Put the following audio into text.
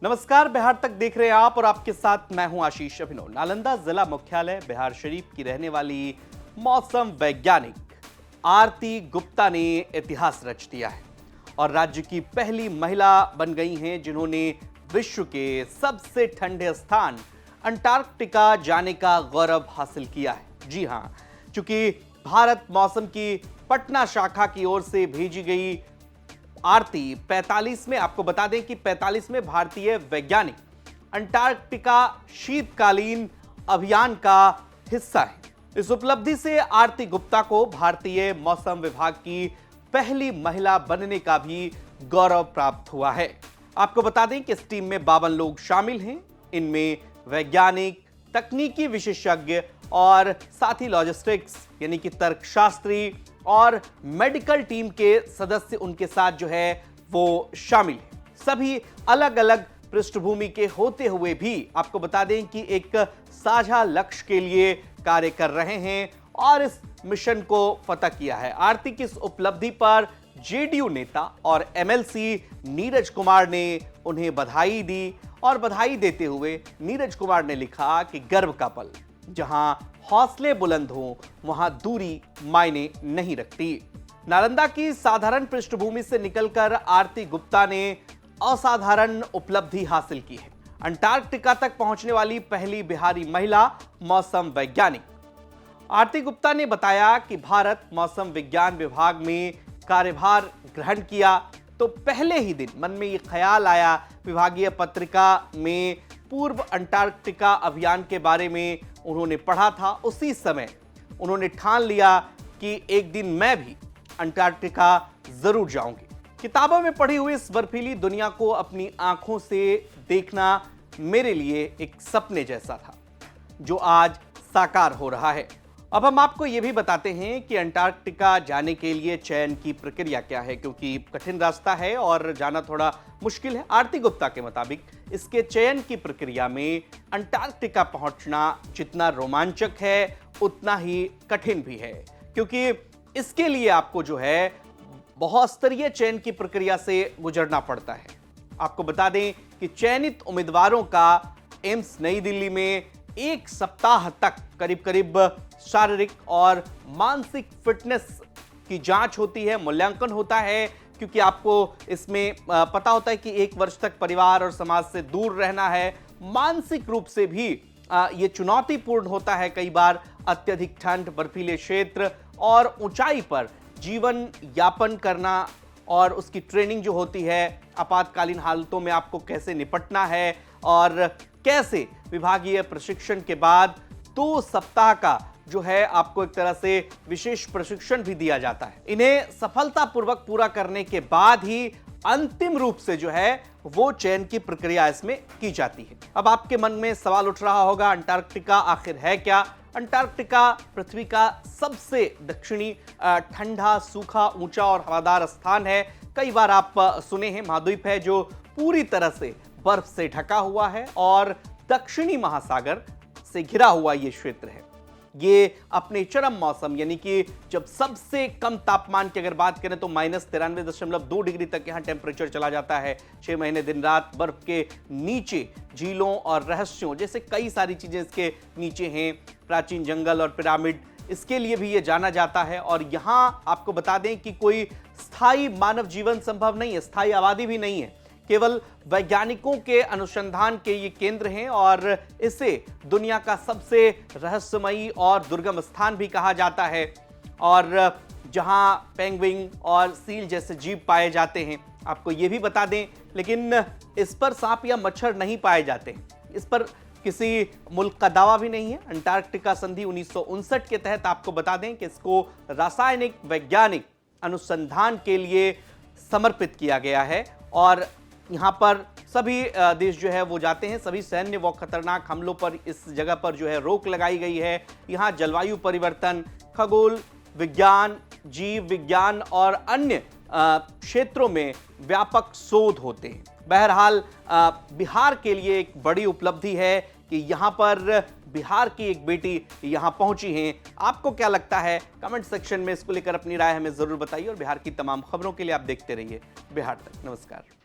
नमस्कार, बिहार तक देख रहे हैं आप और आपके साथ मैं हूं आशीष अभिनव। नालंदा जिला मुख्यालय बिहार शरीफ की रहने वाली मौसम वैज्ञानिक आरती गुप्ता ने इतिहास रच दिया है और राज्य की पहली महिला बन गई हैं जिन्होंने विश्व के सबसे ठंडे स्थान अंटार्कटिका जाने का गौरव हासिल किया है। जी हां, चूंकि भारत मौसम की पटना शाखा की ओर से भेजी गई आरती 45 में, आपको बता दें कि 45 में भारतीय वैज्ञानिक अंटार्कटिका शीतकालीन अभियान का हिस्सा है। इस उपलब्धि से आरती गुप्ता को भारतीय मौसम विभाग की पहली महिला बनने का भी गौरव प्राप्त हुआ है। आपको बता दें कि इस टीम में 52 लोग शामिल हैं। इनमें वैज्ञानिक, तकनीकी विशेषज्ञ और साथ ही लॉजिस्टिक्स यानी कि तर्कशास्त्री और मेडिकल टीम के सदस्य उनके साथ जो है वो शामिल हैं। सभी अलग अलग पृष्ठभूमि के होते हुए भी आपको बता दें कि एक साझा लक्ष्य के लिए कार्य कर रहे हैं और इस मिशन को फतह किया है। आरती की इस उपलब्धि पर जेडीयू नेता और एमएलसी नीरज कुमार ने उन्हें बधाई दी और बधाई देते हुए नीरज कुमार ने लिखा कि गर्व का पल, जहां हौसले बुलंद हो वहां दूरी मायने नहीं रखती। नालंदा की साधारण पृष्ठभूमि से निकलकर आरती गुप्ता ने असाधारण उपलब्धि हासिल की है। अंटार्कटिका तक पहुंचने वाली पहली बिहारी महिला मौसम वैज्ञानिक। आरती गुप्ता ने बताया कि भारत मौसम विज्ञान विभाग में कार्यभार ग्रहण किया तो पहले ही दिन मन में ये ख्याल आया। विभागीय पत्रिका में पूर्व अंटार्कटिका अभियान के बारे में उन्होंने पढ़ा था। उसी समय उन्होंने ठान लिया कि एक दिन मैं भी अंटार्कटिका जरूर जाऊंगी। किताबों में पढ़ी हुई इस बर्फीली दुनिया को अपनी आंखों से देखना मेरे लिए एक सपने जैसा था जो आज साकार हो रहा है। अब हम आपको यह भी बताते हैं कि अंटार्कटिका जाने के लिए चयन की प्रक्रिया क्या है, क्योंकि कठिन रास्ता है और जाना थोड़ा मुश्किल है। आरती गुप्ता के मुताबिक इसके चयन की प्रक्रिया में अंटार्कटिका पहुंचना जितना रोमांचक है उतना ही कठिन भी है, क्योंकि इसके लिए आपको जो है बहुस्तरीय चयन की प्रक्रिया से गुजरना पड़ता है। आपको बता दें कि चयनित उम्मीदवारों का एम्स नई दिल्ली में एक सप्ताह तक करीब करीब शारीरिक और मानसिक फिटनेस की जांच होती है, मूल्यांकन होता है, क्योंकि आपको इसमें पता होता है कि 1 वर्ष तक परिवार और समाज से दूर रहना है। मानसिक रूप से भी ये चुनौतीपूर्ण होता है। कई बार अत्यधिक ठंड, बर्फीले क्षेत्र और ऊंचाई पर जीवन यापन करना और उसकी ट्रेनिंग जो होती है, आपातकालीन हालतों में आपको कैसे निपटना है और कैसे विभागीय प्रशिक्षण के बाद 2 सप्ताह का जो है आपको एक तरह से विशेष प्रशिक्षण भी दिया जाता है। इन्हें सफलतापूर्वक पूरा करने के बाद ही अंतिम रूप से जो है वो चयन की प्रक्रिया इसमें की जाती है। अब आपके मन में सवाल उठ रहा होगा, अंटार्कटिका आखिर है क्या? अंटार्कटिका पृथ्वी का सबसे दक्षिणी ठंडा, सूखा, ऊंचा और हवादार स्थान है। कई बार आप सुने हैं, महाद्वीप है जो पूरी तरह से बर्फ से ढका हुआ है और दक्षिणी महासागर से घिरा हुआ यह क्षेत्र है। ये अपने चरम मौसम यानी कि जब सबसे कम तापमान की अगर बात करें तो -93.2 डिग्री तक यहां टेम्परेचर चला जाता है। 6 महीने दिन रात बर्फ के नीचे झीलों और रहस्यों जैसे कई सारी चीजें इसके नीचे हैं। प्राचीन जंगल और पिरामिड, इसके लिए भी ये जाना जाता है। और यहां आपको बता दें कि कोई स्थायी मानव जीवन संभव नहीं है, स्थायी आबादी भी नहीं है, केवल वैज्ञानिकों के अनुसंधान के ये केंद्र हैं और इसे दुनिया का सबसे रहस्यमयी और दुर्गम स्थान भी कहा जाता है। और जहां पेंगुइन और सील जैसे जीव पाए जाते हैं। आपको ये भी बता दें, लेकिन इस पर सांप या मच्छर नहीं पाए जाते। इस पर किसी मुल्क का दावा भी नहीं है। अंटार्कटिका संधि 1959 के तहत आपको बता दें कि इसको रासायनिक वैज्ञानिक अनुसंधान के लिए समर्पित किया गया है और यहाँ पर सभी देश जो है वो जाते हैं। सभी सैन्य व खतरनाक हमलों पर इस जगह पर जो है रोक लगाई गई है। यहाँ जलवायु परिवर्तन, खगोल विज्ञान, जीव विज्ञान और अन्य क्षेत्रों में व्यापक शोध होते हैं। बहरहाल बिहार के लिए एक बड़ी उपलब्धि है कि यहाँ पर बिहार की एक बेटी यहाँ पहुंची हैं। आपको क्या लगता है? कमेंट सेक्शन में इसको लेकर अपनी राय हमें जरूर बताइए और बिहार की तमाम खबरों के लिए आप देखते रहिए बिहार तक। नमस्कार।